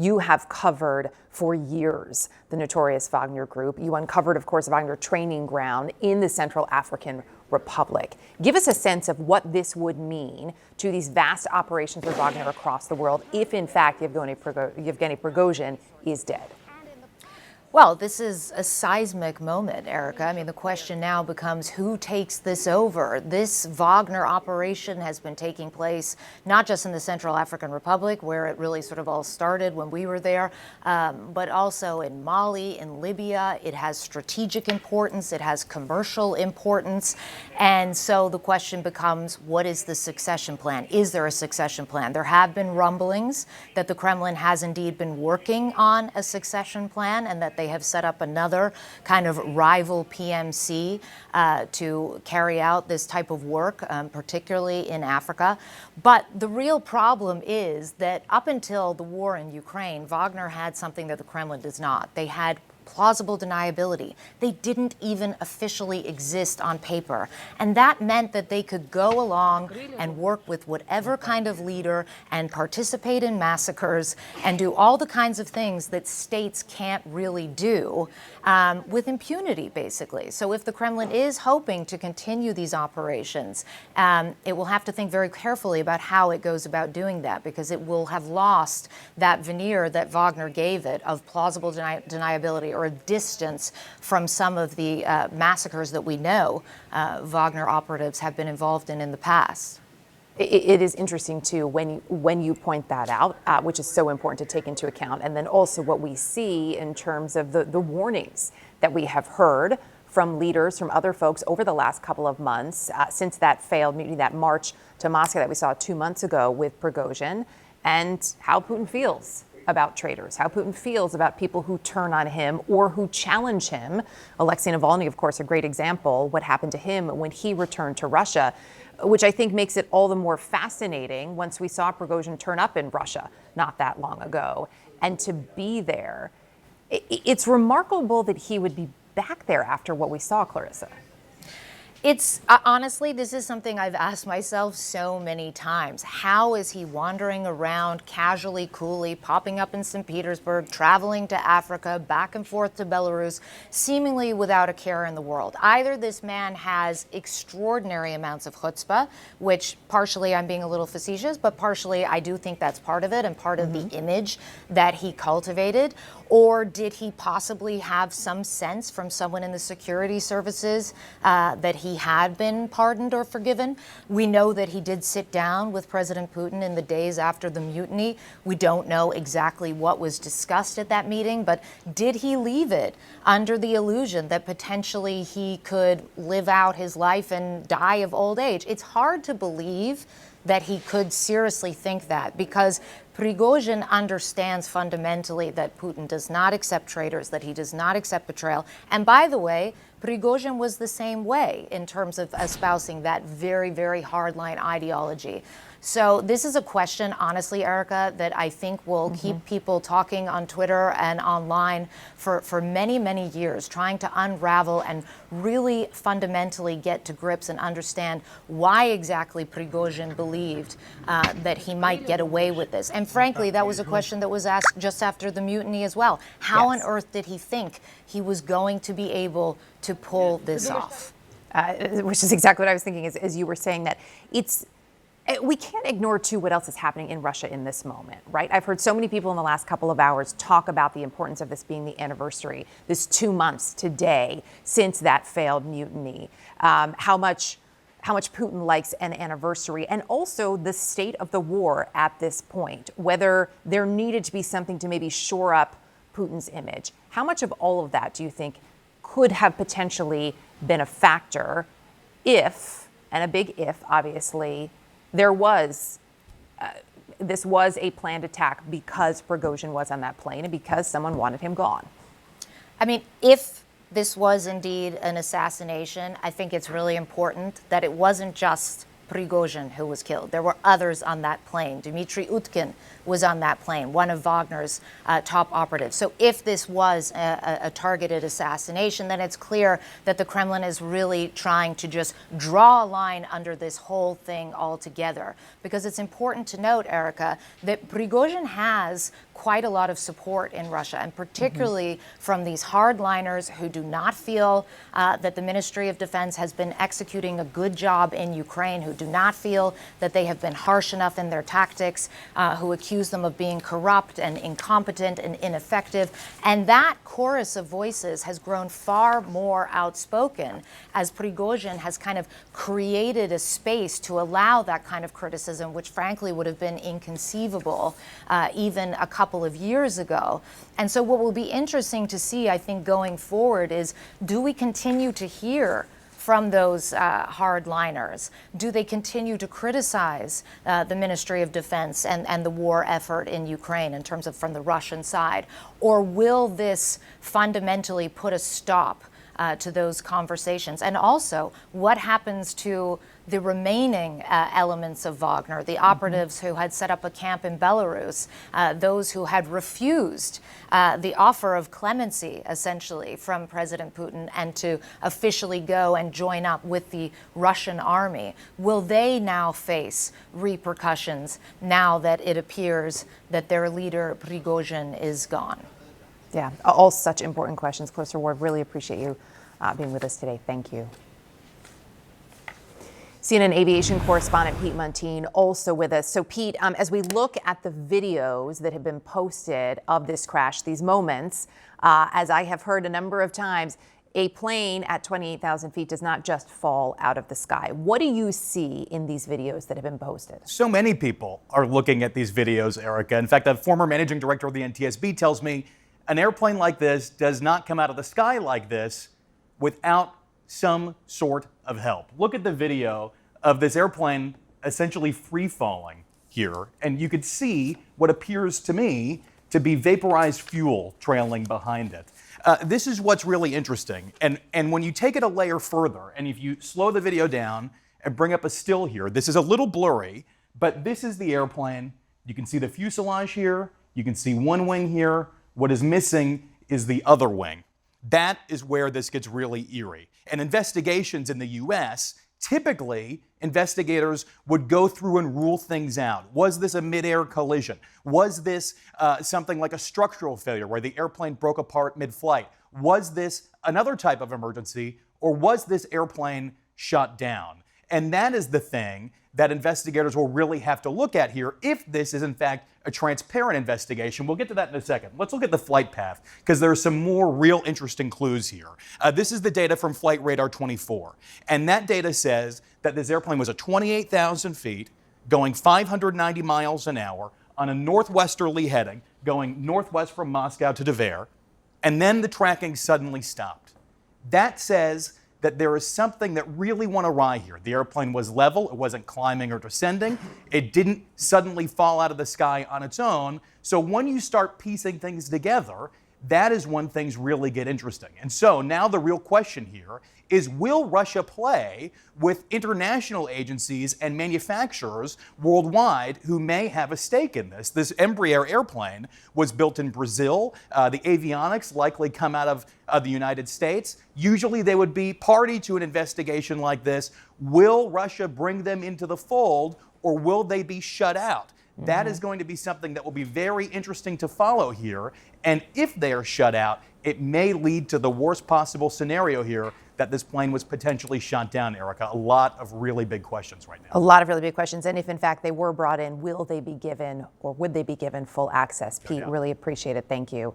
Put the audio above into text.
You have covered for years the notorious Wagner Group. You uncovered, of course, Wagner training ground in the Central African Republic. Give us a sense of what this would mean to these vast operations for Wagner across the world if, in fact, Yevgeny Prigozhin is dead. Well, this is a seismic moment, Erica. I mean, the question now becomes who takes this over? This Wagner operation has been taking place not just in the Central African Republic, where it really sort of all started when we were there, but also in Mali, in Libya. It has strategic importance. It has commercial importance. And so the question becomes, what is the succession plan? Is there a succession plan? There have been rumblings that the Kremlin has indeed been working on a succession plan and that they have set up another kind of rival PMC to carry out this type of work, particularly in Africa. But the real problem is that up until the war in Ukraine, Wagner had something that the Kremlin does not. They had plausible deniability. They didn't even officially exist on paper. And that meant that they could go along and work with whatever kind of leader and participate in massacres and do all the kinds of things that states can't really do with impunity, basically. So if the Kremlin is hoping to continue these operations, it will have to think very carefully about how it goes about doing that, because it will have lost that veneer that Wagner gave it of plausible deniability, or a distance from some of the massacres that we know Wagner operatives have been involved in the past. It is interesting, too, when you point that out, which is so important to take into account, and then also what we see in terms of the warnings that we have heard from leaders, from other folks over the last couple of months since that failed mutiny, that march to Moscow that we saw 2 months ago with Prigozhin, and how Putin feels about traitors, how Putin feels about people who turn on him or who challenge him. Alexei Navalny, of course, a great example, what happened to him when he returned to Russia, which I think makes it all the more fascinating once we saw Prigozhin turn up in Russia not that long ago. And to be there, it's remarkable that he would be back there after what we saw, Clarissa. It's honestly, this is something I've asked myself so many times. How is he wandering around casually, coolly, popping up in St. Petersburg, traveling to Africa, back and forth to Belarus, seemingly without a care in the world? Either this man has extraordinary amounts of chutzpah, which partially I'm being a little facetious, but partially I do think that's part of it and part of the image that he cultivated. Or did he possibly have some sense from someone in the security services that he had been pardoned or forgiven? We know that he did sit down with President Putin in the days after the mutiny. We don't know exactly what was discussed at that meeting, but did he leave it under the illusion that potentially he could live out his life and die of old age? It's hard to believe that he could seriously think that, because Prigozhin understands fundamentally that Putin does not accept traitors, that he does not accept betrayal. And by the way, Prigozhin was the same way in terms of espousing that very, very hardline ideology. So this is a question, honestly, Erica, that I think will keep people talking on Twitter and online for many, many years, trying to unravel and really fundamentally get to grips and understand why exactly Prigozhin believed that he might get away with this. And frankly, that was a question that was asked just after the mutiny as well. How on earth did he think he was going to be able to pull this off? Which is exactly what I was thinking as you were saying that we can't ignore, too, what else is happening in Russia in this moment, right? I've heard so many people in the last couple of hours talk about the importance of this being the anniversary, this 2 months today since that failed mutiny, how much Putin likes an anniversary, and also the state of the war at this point, whether there needed to be something to maybe shore up Putin's image. How much of all of that do you think could have potentially been a factor if, and a big if, obviously, this was a planned attack because Prigozhin was on that plane and because someone wanted him gone? I mean, if this was indeed an assassination, I think it's really important that it wasn't just Prigozhin who was killed. There were others on that plane. Dmitry Utkin was on that plane, one of Wagner's top operatives. So if this was a targeted assassination, then it's clear that the Kremlin is really trying to just draw a line under this whole thing altogether. Because it's important to note, Erica, that Prigozhin has quite a lot of support in Russia, and particularly from these hardliners who do not feel that the Ministry of Defense has been executing a good job in Ukraine, who do not feel that they have been harsh enough in their tactics, who accuse them of being corrupt and incompetent and ineffective. And that chorus of voices has grown far more outspoken as Prigozhin has kind of created a space to allow that kind of criticism, which frankly would have been inconceivable even a couple of years ago. And so what will be interesting to see, I think, going forward is, do we continue to hear from those hardliners? Do they continue to criticize the Ministry of Defense and the war effort in Ukraine in terms of from the Russian side? Or will this fundamentally put a stop to those conversations? And also, what happens to the remaining elements of Wagner, the operatives who had set up a camp in Belarus, those who had refused the offer of clemency, essentially, from President Putin and to officially go and join up with the Russian army? Will they now face repercussions now that it appears that their leader, Prigozhin, is gone? Yeah, all such important questions. Clarissa Ward, really appreciate you being with us today. Thank you. CNN aviation correspondent Pete Muntean also with us. So Pete, as we look at the videos that have been posted of this crash, these moments, as I have heard a number of times, a plane at 28,000 feet does not just fall out of the sky. What do you see in these videos that have been posted? So many people are looking at these videos, Erica. In fact, a former managing director of the NTSB tells me an airplane like this does not come out of the sky like this without some sort of help. Look at the video of this airplane essentially free falling here, and you could see what appears to me to be vaporized fuel trailing behind it. This is what's really interesting. And when you take it a layer further, and if you slow the video down and bring up a still here, this is a little blurry, but this is the airplane. You can see the fuselage here. You can see one wing here. What is missing is the other wing. That is where this gets really eerie. And investigations in the U.S., typically, investigators would go through and rule things out. Was this a mid-air collision? Was this something like a structural failure where the airplane broke apart mid-flight? Was this another type of emergency, or was this airplane shot down? And that is the thing that investigators will really have to look at here if this is in fact a transparent investigation. We'll get to that in a second. Let's look at the flight path, because there are some more real interesting clues here. This is the data from Flight Radar 24. And that data says that this airplane was at 28,000 feet, going 590 miles an hour on a northwesterly heading, going northwest from Moscow to Tver. And then the tracking suddenly stopped. That says that there is something that really went awry here. The airplane was level, it wasn't climbing or descending, it didn't suddenly fall out of the sky on its own. So when you start piecing things together, that is when things really get interesting. And so now the real question here is, will Russia play with international agencies and manufacturers worldwide who may have a stake in this? This Embraer airplane was built in Brazil. The avionics likely come out of the United States. Usually they would be party to an investigation like this. Will Russia bring them into the fold, or will they be shut out? That is going to be something that will be very interesting to follow here. And if they are shut out, it may lead to the worst possible scenario here, that this plane was potentially shot down, Erica. A lot of really big questions right now. A lot of really big questions. And if in fact they were brought in, will they be given, or would they be given full access? Pete, really appreciate it. Thank you.